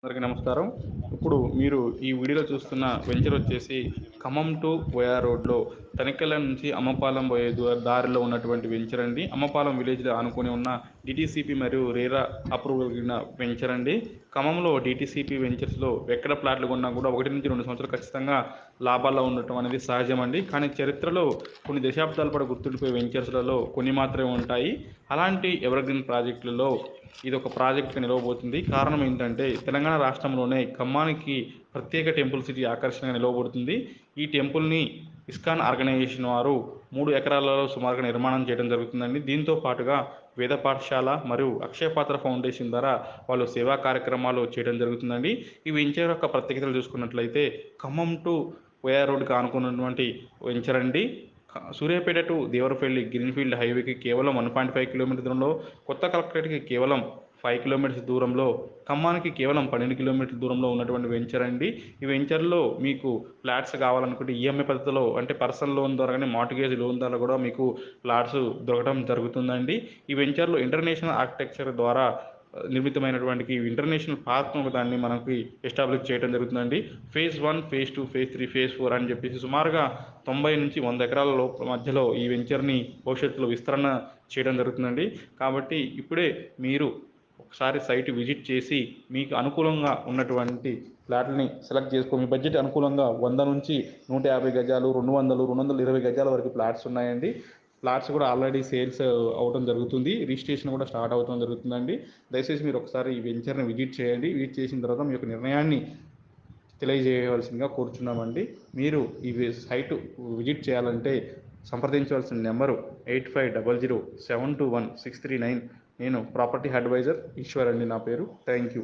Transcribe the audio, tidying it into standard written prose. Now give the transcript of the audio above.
అందరికీ నమస్కారం. ఇప్పుడు మీరు ఈ వీడియోలో చూస్తున్న వెంచర్ వచ్చేసి ఖమ్మం టు ఓయా రోడ్‌లో తనికెళ్ళ నుంచి అమ్మపాలెం పోయే దారిలో ఉన్నటువంటి వెంచర్ అండి. అమ్మపాలెం విలేజ్‌లో ఆనుకొని ఉన్న డీటీసీపీ మరియు రేరా అప్రూవల్ కలిగిన వెంచర్ అండి. ఖమ్మంలో డీటీసీపీ వెంచర్స్‌లో ఎక్కడ ప్లాట్లు కొన్నా కూడా 1-2 సంవత్సరాలు ఖచ్చితంగా లాభాల్లో ఉండటం అనేది సహజమండి. కానీ చరిత్రలో కొన్ని దశాబ్దాల పాటు గుర్తుండిపోయే వెంచర్స్‌లలో కొన్ని మాత్రమే ఉంటాయి. అలాంటి ఎవర్‌గ్రీన్ ప్రాజెక్టులలో ఇదొక ప్రాజెక్ట్‌గా నిలవబోతుంది. కారణం ఏంటంటే తెలంగాణ రాష్ట్రంలోనే ఖమ్మానికి ప్రత్యేక టెంపుల్ సిటీ ఆకర్షణగా నిలవబడుతుంది. ఈ టెంపుల్‌ని ఇస్కాన్ ఆర్గనైజేషన్ వారు 3 ఎకరాలలో సుమారుగా నిర్మాణం చేయడం జరుగుతుందండి. దీంతో పాటుగా వేద పాఠశాల మరియు అక్షయ పాత్ర ఫౌండేషన్ ద్వారా వాళ్ళు సేవా కార్యక్రమాలు చేయడం జరుగుతుందండి. ఈ వెంచర్ యొక్క ప్రత్యేకతలు చూసుకున్నట్లయితే ఖమ్మం టు ఓయా రోడ్‌కి ఆనుకున్నటువంటి వెంచర్ అండి. సూర్యాపేట టు దేవరపల్లి గ్రీన్‌ఫీల్డ్ హైవేకి కేవలం 1.5 కిలోమీటర్ దూరంలో, కొత్త కలెక్టరేట్‌కి కేవలం 5 కిలోమీటర్స్ దూరంలో, ఖమ్మానికి కేవలం 12 కిలోమీటర్ల దూరంలో ఉన్నటువంటి వెంచర్ అండి. ఈ వెంచర్‌లో మీకు ఫ్లాట్స్ కావాలనుకుంటే ఈఎంఐ పద్ధతిలో అంటే పర్సనల్ లోన్ ద్వారా గానీ, మార్ట్‌గేజ్ లోన్ ద్వారా కూడా మీకు ఫ్లాట్స్ దొరకడం జరుగుతుందండి. ఈ వెంచర్‌లో ఇంటర్నేషనల్ ఆర్కిటెక్చర్ ద్వారా నిర్మితమైనటువంటి ఇంటర్నేషనల్ పార్క్‌ను ఒకదాన్ని మనకి ఎస్టాబ్లిష్ చేయడం జరుగుతుందండి. ఫేజ్ 1, ఫేజ్ 2, ఫేజ్ 3, ఫేజ్ 4 అని చెప్పేసి సుమారుగా 90-100 ఎకరాల మధ్యలో ఈ వెంచర్‌ని భవిష్యత్తులో విస్తరణ చేయడం జరుగుతుందండి. కాబట్టి ఇప్పుడే మీరు ఒకసారి సైట్ విజిట్ చేసి మీకు అనుకూలంగా ఉన్నటువంటి ఫ్లాట్‌ని సెలెక్ట్ చేసుకో మీ బడ్జెట్ అనుకూలంగా 100-150 గజాలు, 200, 220 గజాల వరకు ఫ్లాట్స్ ఉన్నాయండి. ఫ్లాట్స్ కూడా ఆల్రెడీ సేల్స్ అవ్వడం జరుగుతుంది. రిజిస్ట్రేషన్ కూడా స్టార్ట్ అవ్వడం జరుగుతుందండి. దయచేసి మీరు ఒకసారి ఈ వెంచర్‌ని విజిట్ చేయండి. విజిట్ చేసిన తర్వాత మీ యొక్క నిర్ణయాన్ని తెలియజేయవలసిందిగా కోరుచున్నామండి. మీరు ఈ సైటు విజిట్ చేయాలంటే సంప్రదించవలసిన నెంబరు 8500721639. నేను ప్రాపర్టీ అడ్వైజర్ ఈశ్వర్ అండి నా పేరు. Thank you.